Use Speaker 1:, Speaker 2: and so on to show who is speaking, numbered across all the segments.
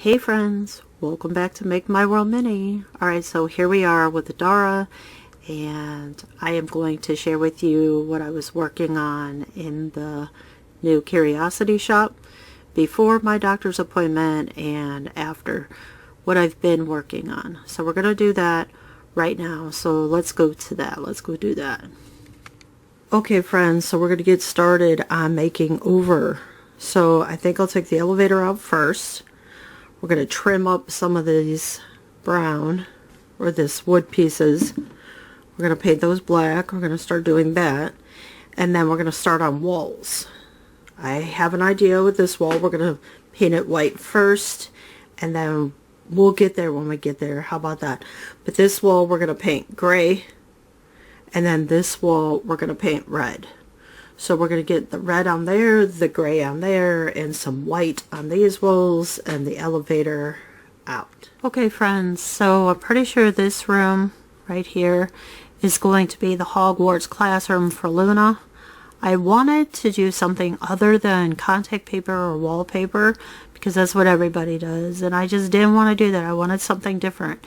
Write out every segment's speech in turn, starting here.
Speaker 1: Hey friends, welcome back to Make My World Mini. Alright, so here we are with the Dara, and I am going to share with you what I was working on in the new curiosity shop before my doctor's appointment and after, what I've been working on. So we're going to do that right now, so let's go to that. Let's go do that. Okay friends, so we're going to get started on making over. So I think I'll take the elevator out first. We're going to trim up some of these brown, or this wood pieces. We're going to paint those black. We're going to start doing that. And then we're going to start on walls. I have an idea with this wall. We're going to paint it white first, and then we'll get there when we get there. How about that? But this wall we're going to paint gray, and then this wall we're going to paint red. So we're going to get the red on there, the gray on there, and some white on these walls, and the elevator out. Okay friends, so I'm pretty sure this room right here is going to be the Hogwarts classroom for Luna. I wanted to do something other than contact paper or wallpaper, because that's what everybody does, and I just didn't want to do that. I wanted something different.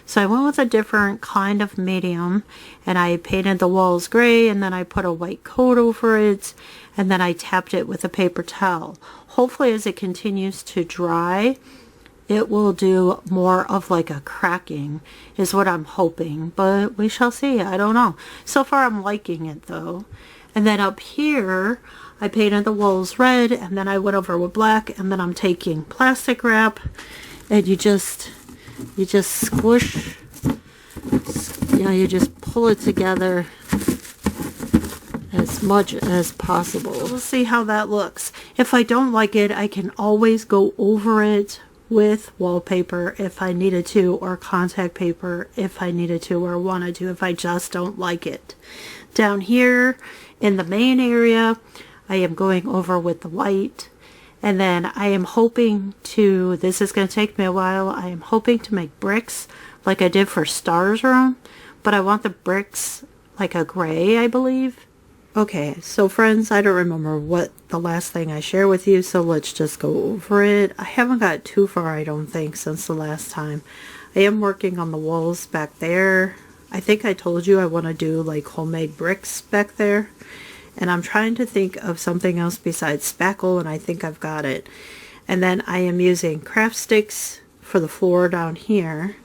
Speaker 1: So I went with a different kind of medium, and I painted the walls gray, and then I put a white coat over it, and then I tapped it with a paper towel. Hopefully as it continues to dry, it will do more of like a cracking, is what I'm hoping, but we shall see. I don't know. So far I'm liking it though. And then up here, I painted the walls red, and then I went over with black, and then I'm taking plastic wrap, and you just squish, you just pull it together as much as possible. We'll see how that looks. If I don't like it, I can always go over it with wallpaper if I needed to, or contact paper if I needed to or wanted to, if I just don't like it. Down here in the main area, I am going over with the white. And then I am hoping to, this is going to take me a while, I am hoping to make bricks like I did for Star's room. But I want the bricks like a gray, I believe. Okay, so friends, I don't remember what the last thing I shared with you, so let's just go over it. I haven't got too far, I don't think, since the last time. I am working on the walls back there. I think I told you I want to do like homemade bricks back there. And I'm trying to think of something else besides spackle, and I think I've got it. And then I am using craft sticks for the floor down here.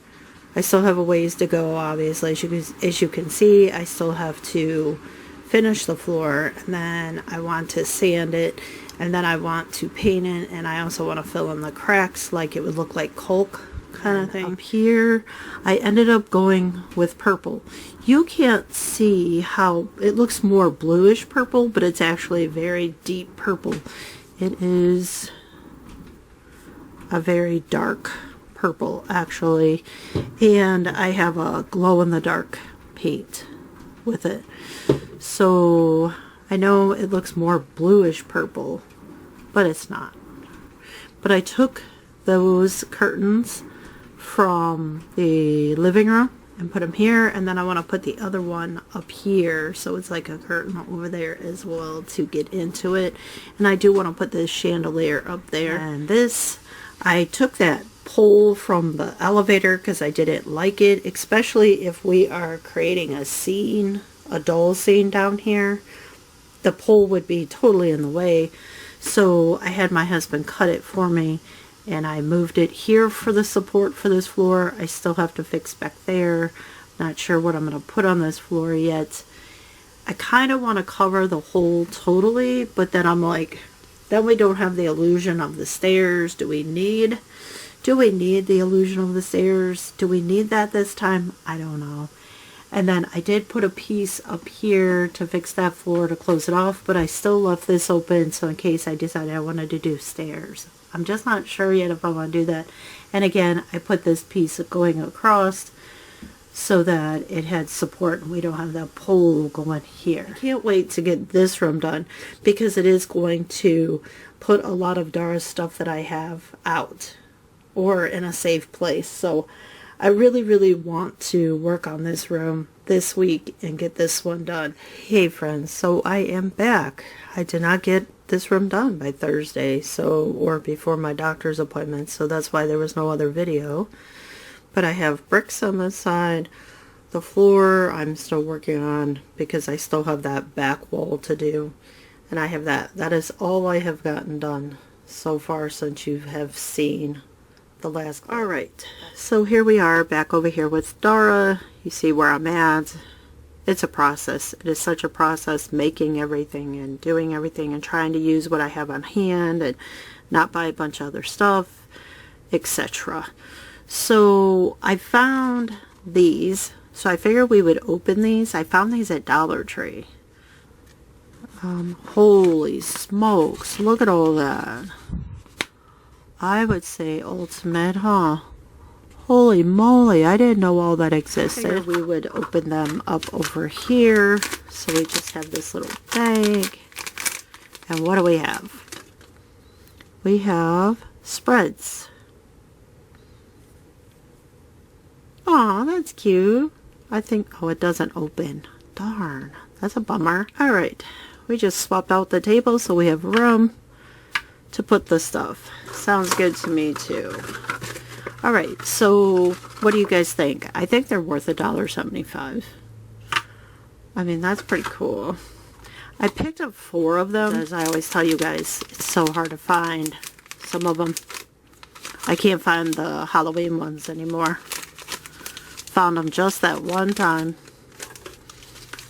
Speaker 1: I still have a ways to go, obviously. As you can see, I still have to finish the floor, and then I want to sand it, and then I want to paint it, and I also want to fill in the cracks like it would look like caulk kind of thing. Up here, I ended up going with purple. You can't see how it looks more bluish purple, but it's actually a very deep purple. It is a very dark purple actually, and I have a glow-in-the-dark paint with it. So I know it looks more bluish purple, but it's not. But I took those curtains from the living room and put them here, and then I want to put the other one up here, so it's like a curtain over there as well to get into it. And I do want to put this chandelier up there. And this, I took that pole from the elevator because I didn't like it, especially if we are creating a scene, a doll scene down here. The pole would be totally in the way, so I had my husband cut it for me, and I moved it here for the support for this floor. I still have to fix back there. Not sure what I'm going to put on this floor yet. I kind of want to cover the hole totally, but then I'm like, then we don't have the illusion of the stairs. Do we need the illusion of the stairs? Do we need that this time? I don't know. And then I did put a piece up here to fix that floor to close it off, but I still left this open so in case I decided I wanted to do stairs. I'm just not sure yet if I want to do that. And again, I put this piece going across so that it had support and we don't have that pole going here. I can't wait to get this room done because it is going to put a lot of Dara's stuff that I have out or in a safe place. So I really want to work on this room this week and get this one done. Hey friends, so I am back. I did not get this room done by Thursday, so, or before my doctor's appointment, so that's why there was no other video. But I have bricks on this side. The floor I'm still working on because I still have that back wall to do. And I have that. That is all I have gotten done so far since you have seen the last clip. Alright, so here we are back over here with Dara. You see where I'm at. It's a process. It is such a process making everything and doing everything and trying to use what I have on hand and not buy a bunch of other stuff, etc. So I found these. So I figured we would open these. I found these at Dollar Tree. Holy smokes, look at all that. I would say ultimate, huh? Holy moly, I didn't know all that existed. We would open them up over here. So we just have this little bag. And what do we have? We have spreads. Aw, that's cute. I think, oh, it doesn't open. Darn, that's a bummer. Alright, we just swapped out the table so we have room to put the stuff. Sounds good to me too. Alright, so what do you guys think? I think they're worth $1.75. I mean, that's pretty cool. I picked up 4 of them. As I always tell you guys, it's so hard to find some of them. I can't find the Halloween ones anymore. Found them just that one time.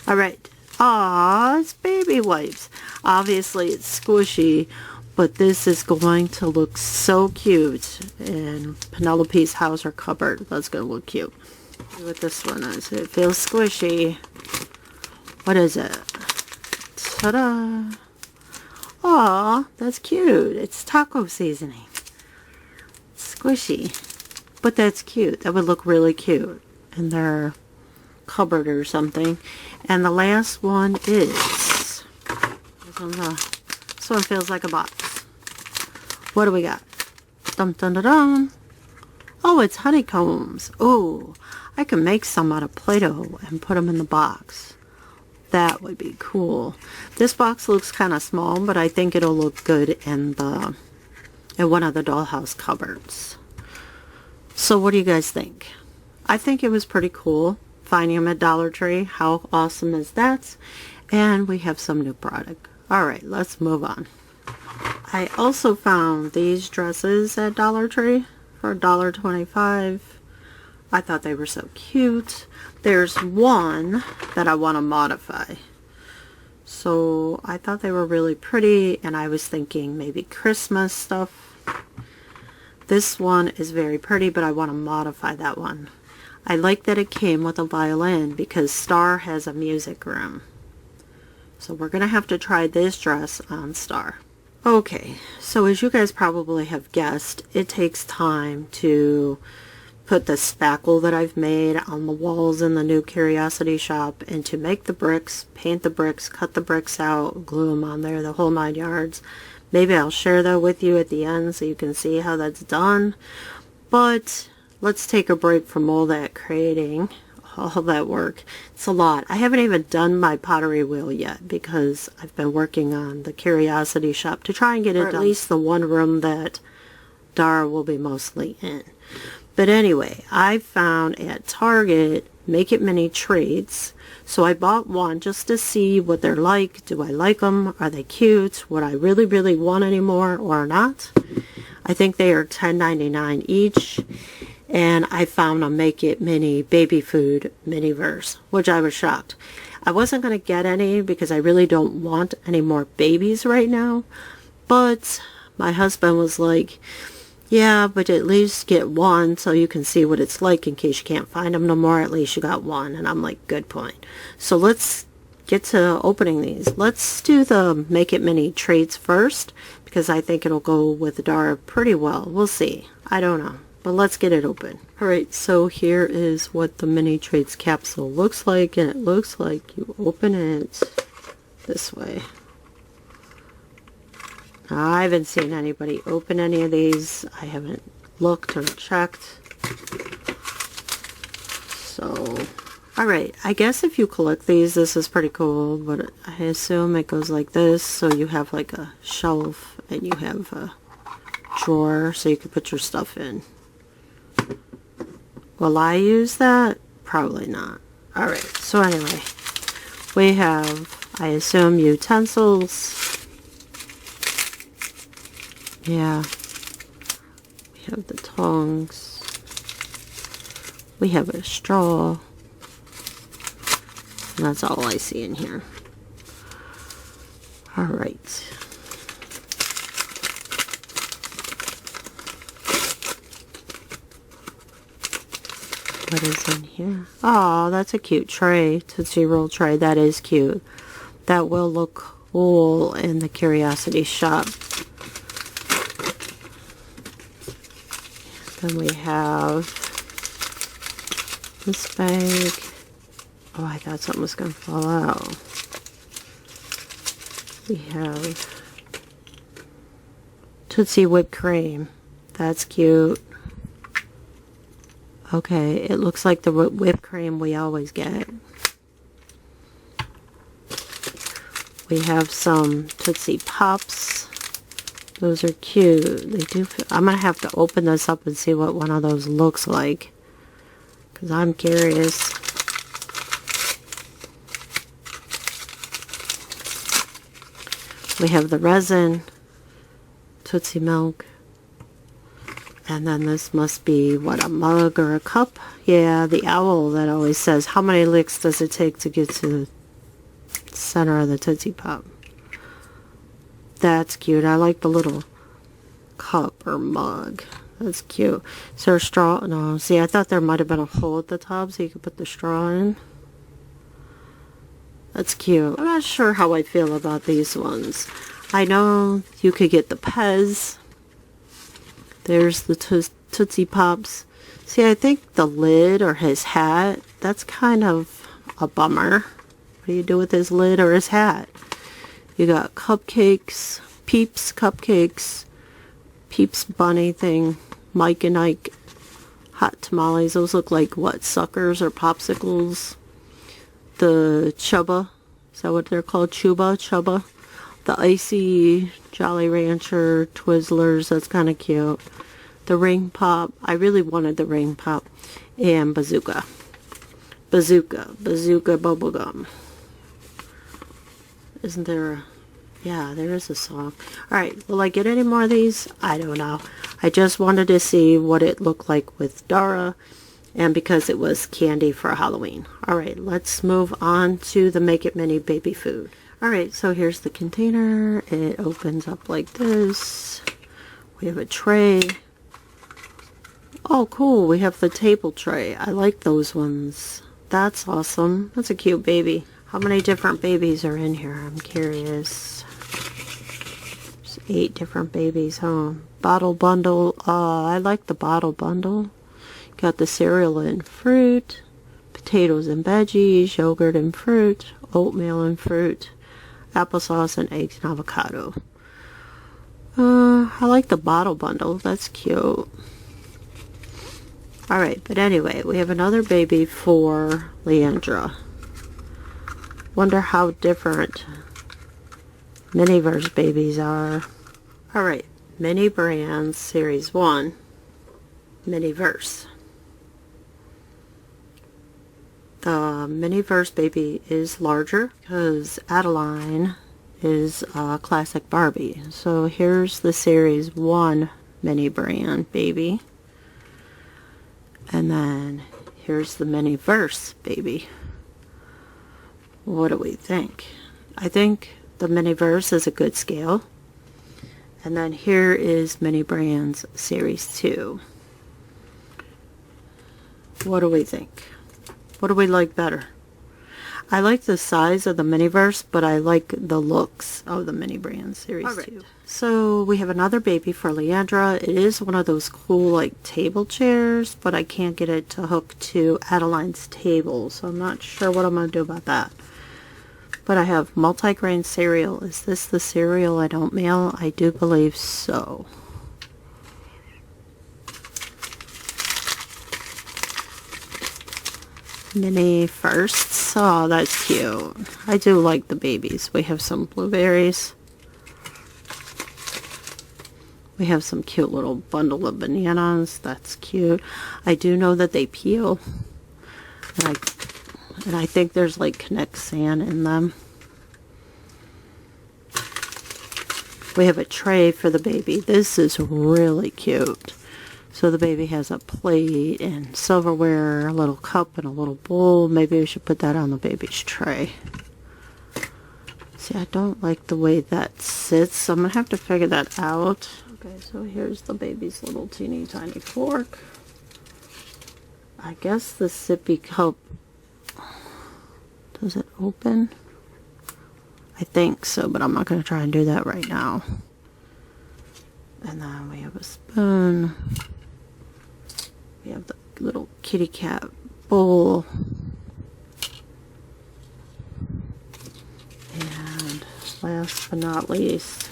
Speaker 1: Alright. Aw, it's baby wipes. Obviously, it's squishy. But this is going to look so cute in Penelope's house or cupboard. That's going to look cute. See what this one is. It feels squishy. What is it? Ta-da! Aw, that's cute. It's taco seasoning. It's squishy. But that's cute. That would look really cute in their cupboard or something. And the last one is... This one feels like a box. What do we got? Dum dum dum dum. Oh, it's honeycombs. Oh, I can make some out of Play-Doh and put them in the box. That would be cool. This box looks kind of small, but I think it'll look good in one of the dollhouse cupboards. So what do you guys think? I think it was pretty cool finding them at Dollar Tree. How awesome is that? And we have some new product. Alright, let's move on. I also found these dresses at Dollar Tree for $1.25. I thought they were so cute. There's one that I want to modify. So I thought they were really pretty and I was thinking maybe Christmas stuff. This one is very pretty, but I want to modify that one. I like that it came with a violin because Star has a music room. So we're going to have to try this dress on Star. Okay, so as you guys probably have guessed, it takes time to put the spackle that I've made on the walls in the new Curiosity shop and to make the bricks, paint the bricks, cut the bricks out, glue them on there, the whole 9 yards. Maybe I'll share that with you at the end so you can see how that's done. But let's take a break from all that creating, all that work. It's a lot. I haven't even done my pottery wheel yet because I've been working on the Curiosity shop to try and get it done. At least the one room that Dara will be mostly in. But anyway, I found at Target Make It Mini treats. So I bought one just to see what they're like. Do I like them? Are they cute? Would I really, really want any more or not? I think they are $10.99 each. And I found a Make It Mini baby food mini-verse, which I was shocked. I wasn't going to get any because I really don't want any more babies right now. But my husband was like, yeah, but at least get one so you can see what it's like in case you can't find them no more. At least you got one. And I'm like, good point. So let's get to opening these. Let's do the Make It Mini treats first because I think it'll go with Dara pretty well. We'll see. I don't know. But let's get it open. Alright, so here is what the mini treats capsule looks like, and it looks like you open it this way. Now, I haven't seen anybody open any of these. I haven't looked or checked. So, Alright, I guess if you collect these, this is pretty cool, but I assume it goes like this, so you have like a shelf and you have a drawer so you can put your stuff in. Will I use that? Probably not. Alright, so anyway, we have, I assume, utensils. Yeah. We have the tongs. We have a straw. And that's all I see in here. Alright. What is in here? Oh, that's a cute tray. Tootsie Roll tray. That is cute. That will look cool in the Curiosity shop. Then we have this bag. Oh, I thought something was going to fall out. We have Tootsie Whipped Cream. That's cute. Okay, it looks like the whipped cream we always get. We have some Tootsie Pops. Those are cute. They do. I'm going to have to open this up and see what one of those looks like, because I'm curious. We have the resin, Tootsie Milk. And then this must be, what, a mug or a cup? Yeah, the owl that always says, how many licks does it take to get to the center of the Tootsie Pop? That's cute. I like the little cup or mug. That's cute. Is there a straw? No. See, I thought there might have been a hole at the top so you could put the straw in. That's cute. I'm not sure how I feel about these ones. I know you could get the Pez. There's the Tootsie Pops. See, I think the lid or his hat, that's kind of a bummer. What do you do with his lid or his hat? You got cupcakes, Peeps cupcakes, Peeps bunny thing, Mike and Ike hot tamales. Those look like, what, suckers or popsicles? The Chubba, is that what they're called? Chubba? The icy Jolly Rancher Twizzlers, that's kind of cute. The Ring Pop, I really wanted the Ring Pop. And Bazooka Bubblegum. Isn't there a, yeah, there is a song. Alright, will I get any more of these? I don't know. I just wanted to see what it looked like with Dara, and because it was candy for Halloween. Alright, let's move on to the Make It Mini baby food. Alright, so here's the container. It opens up like this. We have a tray. Oh, cool. We have the table tray. I like those ones. That's awesome. That's a cute baby. How many different babies are in here? I'm curious. There's 8 different babies, huh? Bottle bundle. I like the bottle bundle. Got the cereal and fruit. Potatoes and veggies. Yogurt and fruit. Oatmeal and fruit. Applesauce and eggs and avocado. I like the bottle bundle. That's cute. Alright, but anyway, we have another baby for Leandra. Wonder how different Miniverse babies are. Alright, Mini Brands Series 1. Miniverse. The Miniverse baby is larger because Adeline is a classic Barbie. So here's the Series 1 Mini Brand baby. And then here's the Miniverse baby. What do we think? I think the Miniverse is a good scale. And then here is Mini Brands Series 2. What do we think? What do we like better? I like the size of the Miniverse, but I like the looks of the Mini Brands Series 2. So we have another baby for Leandra. It is one of those cool like table chairs, but I can't get it to hook to Adeline's table, so I'm not sure what I'm going to do about that. But I have multigrain cereal. Is this the cereal I don't mail? I do believe so. mini firsts. Oh, that's cute. I do like the babies. We have some blueberries. We have some cute little bundle of bananas. That's cute. I do know that they peel. And I think there's like Connect sand in them. We have a tray for the baby. This is really cute. So the baby has a plate and silverware, a little cup and a little bowl. Maybe we should put that on the baby's tray. See, I don't like the way that sits, so I'm going to have to figure that out. Okay, so here's the baby's little teeny tiny fork. I guess the sippy cup, does it open? I think so, but I'm not going to try and do that right now. And then we have a spoon. We have the little kitty cat bowl. And last but not least,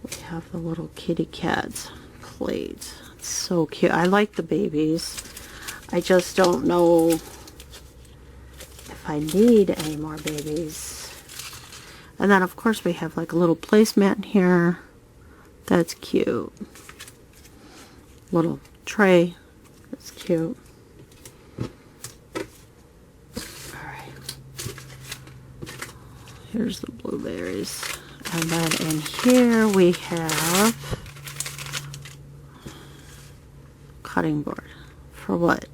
Speaker 1: we have the little kitty cat plate. It's so cute. I like the babies. I just don't know if I need any more babies. And then of course we have like a little placemat in here. That's cute. Little tray. That's cute. Alright. Here's the blueberries. And then in here we have cutting board. For what?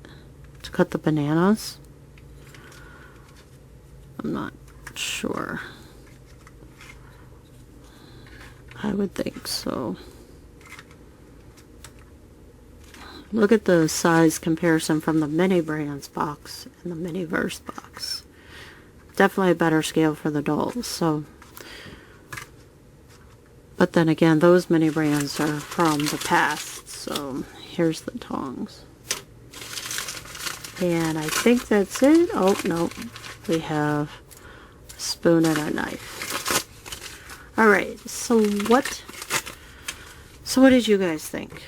Speaker 1: To cut the bananas? I'm not sure. I would think so. Look at the size comparison from the mini brands box and the mini verse box. Definitely a better scale for the dolls. So, but then again, those mini brands are from the past. So here's the tongs. And I think that's it. Oh no, we have a spoon and a knife. Alright, so what did you guys think?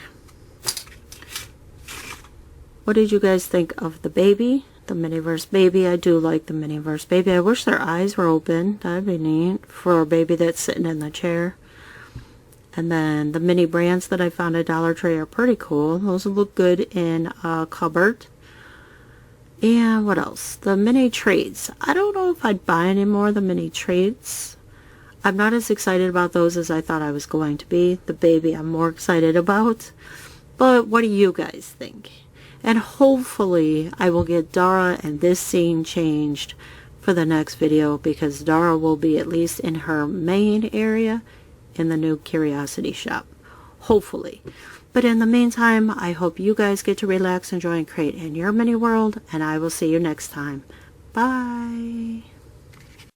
Speaker 1: What did you guys think of the baby? The Miniverse baby? I do like the Miniverse baby. I wish their eyes were open. That'd be neat for a baby that's sitting in the chair. And then the mini brands that I found at Dollar Tree are pretty cool. Those look good in a cupboard. And what else? The mini trades. I don't know if I'd buy any more of the mini trades. I'm not as excited about those as I thought I was going to be. The baby I'm more excited about. But what do you guys think? And hopefully I will get Dara and this scene changed for the next video, because Dara will be at least in her main area in the new Curiosity Shop. Hopefully. But in the meantime, I hope you guys get to relax, enjoy, and create in your mini world, and I will see you next time. Bye!